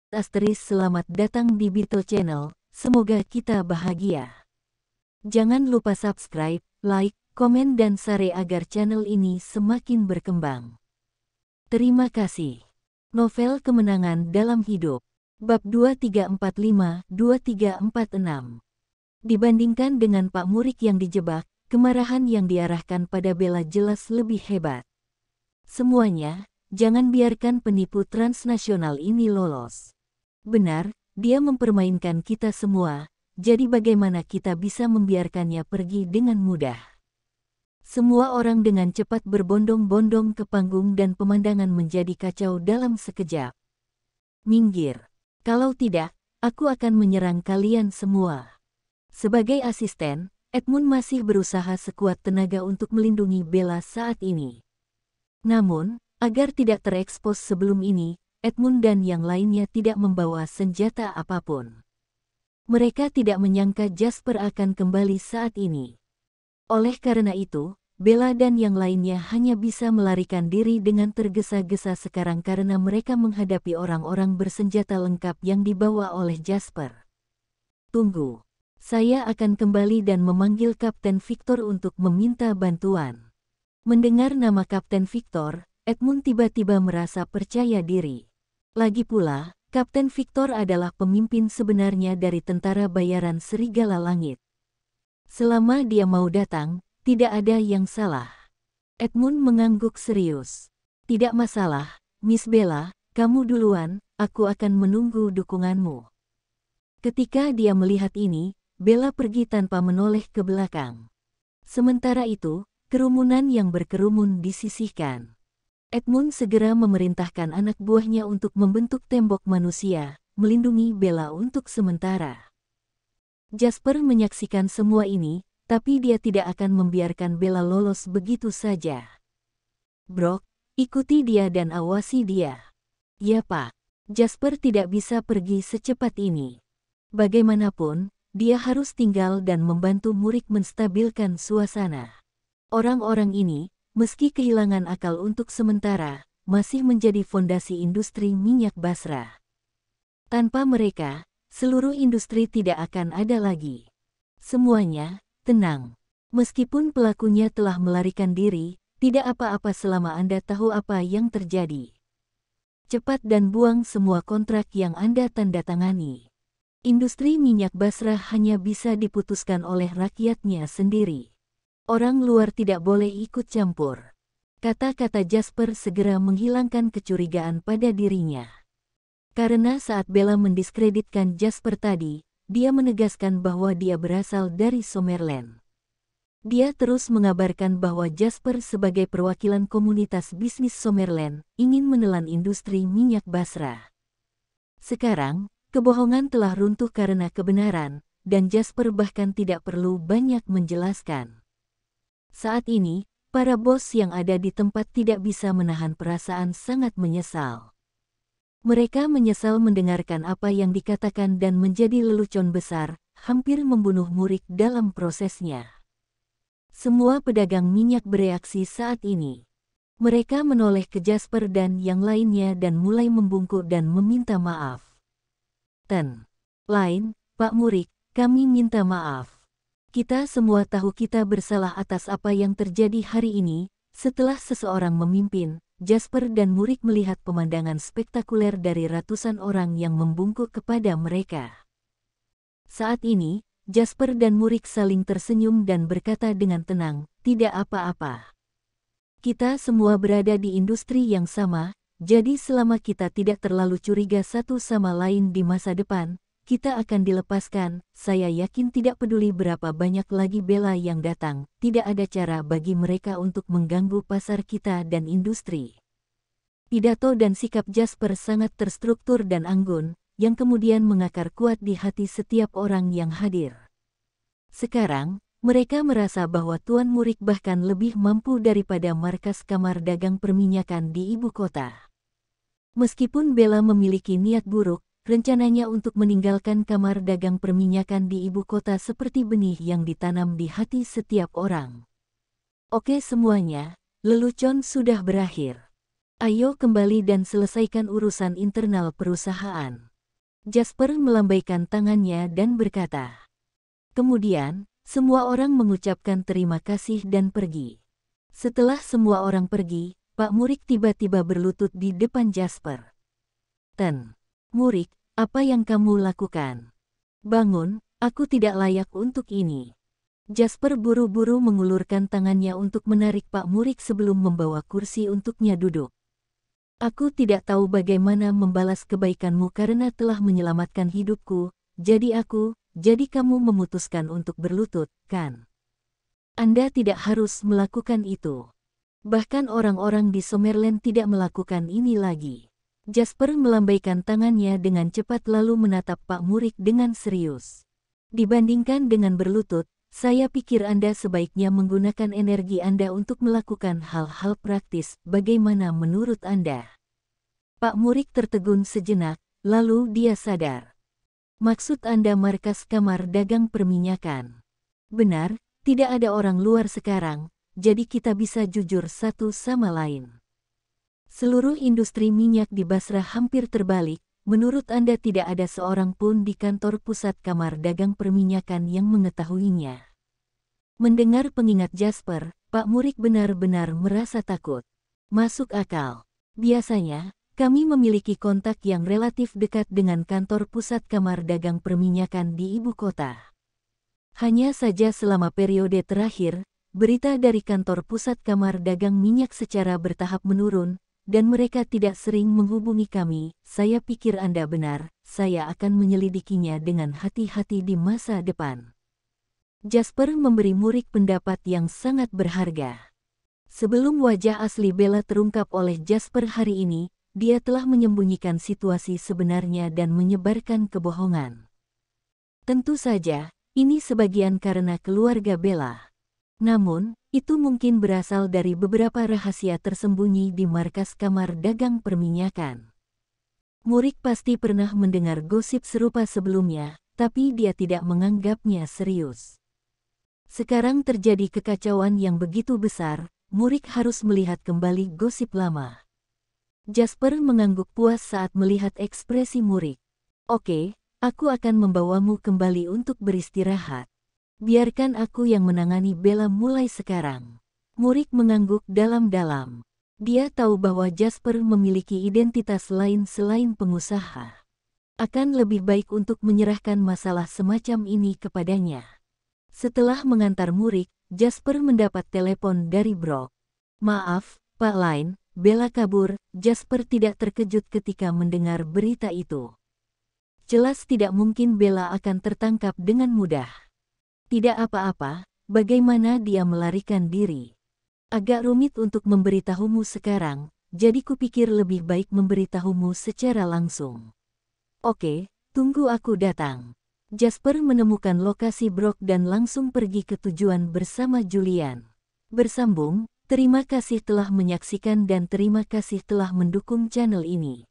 Asteris, selamat datang di Beetle Channel, semoga kita bahagia. Jangan lupa subscribe, like, komen dan share agar channel ini semakin berkembang. Terima kasih. Novel Kemenangan Dalam Hidup, Bab 2345-2346. Dibandingkan dengan Pak Murik yang dijebak, kemarahan yang diarahkan pada Bella jelas lebih hebat. Semuanya, jangan biarkan penipu transnasional ini lolos. Benar, dia mempermainkan kita semua, jadi bagaimana kita bisa membiarkannya pergi dengan mudah? Semua orang dengan cepat berbondong-bondong ke panggung dan pemandangan menjadi kacau dalam sekejap. Minggir. Kalau tidak, aku akan menyerang kalian semua. Sebagai asisten, Edmund masih berusaha sekuat tenaga untuk melindungi Bella saat ini. Namun, agar tidak terekspos sebelum ini, Edmund dan yang lainnya tidak membawa senjata apapun. Mereka tidak menyangka Jasper akan kembali saat ini. Oleh karena itu, Bella dan yang lainnya hanya bisa melarikan diri dengan tergesa-gesa sekarang karena mereka menghadapi orang-orang bersenjata lengkap yang dibawa oleh Jasper. Tunggu, saya akan kembali dan memanggil Kapten Victor untuk meminta bantuan. Mendengar nama Kapten Victor, Edmund tiba-tiba merasa percaya diri. Lagi pula, Kapten Victor adalah pemimpin sebenarnya dari tentara bayaran Serigala Langit. Selama dia mau datang, tidak ada yang salah. Edmund mengangguk serius. Tidak masalah, Miss Bella, kamu duluan, aku akan menunggu dukunganmu. Ketika dia melihat ini, Bella pergi tanpa menoleh ke belakang. Sementara itu, kerumunan yang berkerumun disisihkan. Edmund segera memerintahkan anak buahnya untuk membentuk tembok manusia, melindungi Bella untuk sementara. Jasper menyaksikan semua ini, tapi dia tidak akan membiarkan Bella lolos begitu saja. Brok, ikuti dia dan awasi dia. Ya Pak, Jasper tidak bisa pergi secepat ini. Bagaimanapun, dia harus tinggal dan membantu Murik menstabilkan suasana. Orang-orang ini, meski kehilangan akal untuk sementara, masih menjadi fondasi industri minyak Basra. Tanpa mereka, seluruh industri tidak akan ada lagi. Semuanya, tenang. Meskipun pelakunya telah melarikan diri, tidak apa-apa selama Anda tahu apa yang terjadi. Cepat dan buang semua kontrak yang Anda tanda tangani. Industri minyak Basra hanya bisa diputuskan oleh rakyatnya sendiri. Orang luar tidak boleh ikut campur. Kata-kata Jasper segera menghilangkan kecurigaan pada dirinya. Karena saat Bella mendiskreditkan Jasper tadi, dia menegaskan bahwa dia berasal dari Summerland. Dia terus mengabarkan bahwa Jasper sebagai perwakilan komunitas bisnis Summerland ingin menelan industri minyak Basra. Sekarang, kebohongan telah runtuh karena kebenaran, dan Jasper bahkan tidak perlu banyak menjelaskan. Saat ini, para bos yang ada di tempat tidak bisa menahan perasaan sangat menyesal. Mereka menyesal mendengarkan apa yang dikatakan dan menjadi lelucon besar, hampir membunuh Murik dalam prosesnya. Semua pedagang minyak bereaksi saat ini. Mereka menoleh ke Jasper dan yang lainnya dan mulai membungkuk dan meminta maaf. Lain, Pak Murik, kami minta maaf. Kita semua tahu kita bersalah atas apa yang terjadi hari ini. Setelah seseorang memimpin, Jasper dan Murik melihat pemandangan spektakuler dari ratusan orang yang membungkuk kepada mereka. Saat ini, Jasper dan Murik saling tersenyum dan berkata dengan tenang, tidak apa-apa. Kita semua berada di industri yang sama, jadi selama kita tidak terlalu curiga satu sama lain di masa depan, kita akan dilepaskan. Saya yakin tidak peduli berapa banyak lagi Bella yang datang, tidak ada cara bagi mereka untuk mengganggu pasar kita dan industri. Pidato dan sikap Jasper sangat terstruktur dan anggun, yang kemudian mengakar kuat di hati setiap orang yang hadir. Sekarang, mereka merasa bahwa Tuan Murik bahkan lebih mampu daripada markas kamar dagang perminyakan di ibu kota. Meskipun Bella memiliki niat buruk, rencananya untuk meninggalkan kamar dagang perminyakan di ibu kota seperti benih yang ditanam di hati setiap orang. Oke semuanya, lelucon sudah berakhir. Ayo kembali dan selesaikan urusan internal perusahaan. Jasper melambaikan tangannya dan berkata. Kemudian, semua orang mengucapkan terima kasih dan pergi. Setelah semua orang pergi, Pak Murik tiba-tiba berlutut di depan Jasper. Murik, apa yang kamu lakukan? Bangun, aku tidak layak untuk ini. Jasper buru-buru mengulurkan tangannya untuk menarik Pak Murik sebelum membawa kursi untuknya duduk. Aku tidak tahu bagaimana membalas kebaikanmu karena telah menyelamatkan hidupku, jadi kamu memutuskan untuk berlutut, kan? Anda tidak harus melakukan itu. Bahkan orang-orang di Summerland tidak melakukan ini lagi. Jasper melambaikan tangannya dengan cepat lalu menatap Pak Murik dengan serius. Dibandingkan dengan berlutut, saya pikir Anda sebaiknya menggunakan energi Anda untuk melakukan hal-hal praktis. Bagaimana menurut Anda? Pak Murik tertegun sejenak, lalu dia sadar. Maksud Anda markas kamar dagang perminyakan? Benar, tidak ada orang luar sekarang, jadi kita bisa jujur satu sama lain. Seluruh industri minyak di Basra hampir terbalik. Menurut Anda tidak ada seorang pun di kantor pusat kamar dagang perminyakan yang mengetahuinya. Mendengar pengingat Jasper, Pak Murik benar-benar merasa takut. Masuk akal. Biasanya, kami memiliki kontak yang relatif dekat dengan kantor pusat kamar dagang perminyakan di ibu kota. Hanya saja selama periode terakhir, berita dari kantor pusat kamar dagang minyak secara bertahap menurun, dan mereka tidak sering menghubungi kami. Saya pikir Anda benar, saya akan menyelidikinya dengan hati-hati di masa depan. Jasper memberi Murik pendapat yang sangat berharga. Sebelum wajah asli Bella terungkap oleh Jasper hari ini, dia telah menyembunyikan situasi sebenarnya dan menyebarkan kebohongan. Tentu saja, ini sebagian karena keluarga Bella. Namun, itu mungkin berasal dari beberapa rahasia tersembunyi di markas kamar dagang perminyakan. Murik pasti pernah mendengar gosip serupa sebelumnya, tapi dia tidak menganggapnya serius. Sekarang terjadi kekacauan yang begitu besar, Murik harus melihat kembali gosip lama. Jasper mengangguk puas saat melihat ekspresi Murik. Oke, aku akan membawamu kembali untuk beristirahat. Biarkan aku yang menangani Bella mulai sekarang. Murik mengangguk dalam-dalam. Dia tahu bahwa Jasper memiliki identitas lain selain pengusaha. Akan lebih baik untuk menyerahkan masalah semacam ini kepadanya. Setelah mengantar Murik, Jasper mendapat telepon dari Brock. Maaf, Pak Line, Bella kabur. Jasper tidak terkejut ketika mendengar berita itu. Jelas tidak mungkin Bella akan tertangkap dengan mudah. Tidak apa-apa, bagaimana dia melarikan diri? Agak rumit untuk memberitahumu sekarang, jadi kupikir lebih baik memberitahumu secara langsung. Oke, tunggu aku datang. Jasper menemukan lokasi Brock dan langsung pergi ke tujuan bersama Julian. Bersambung, terima kasih telah menyaksikan dan terima kasih telah mendukung channel ini.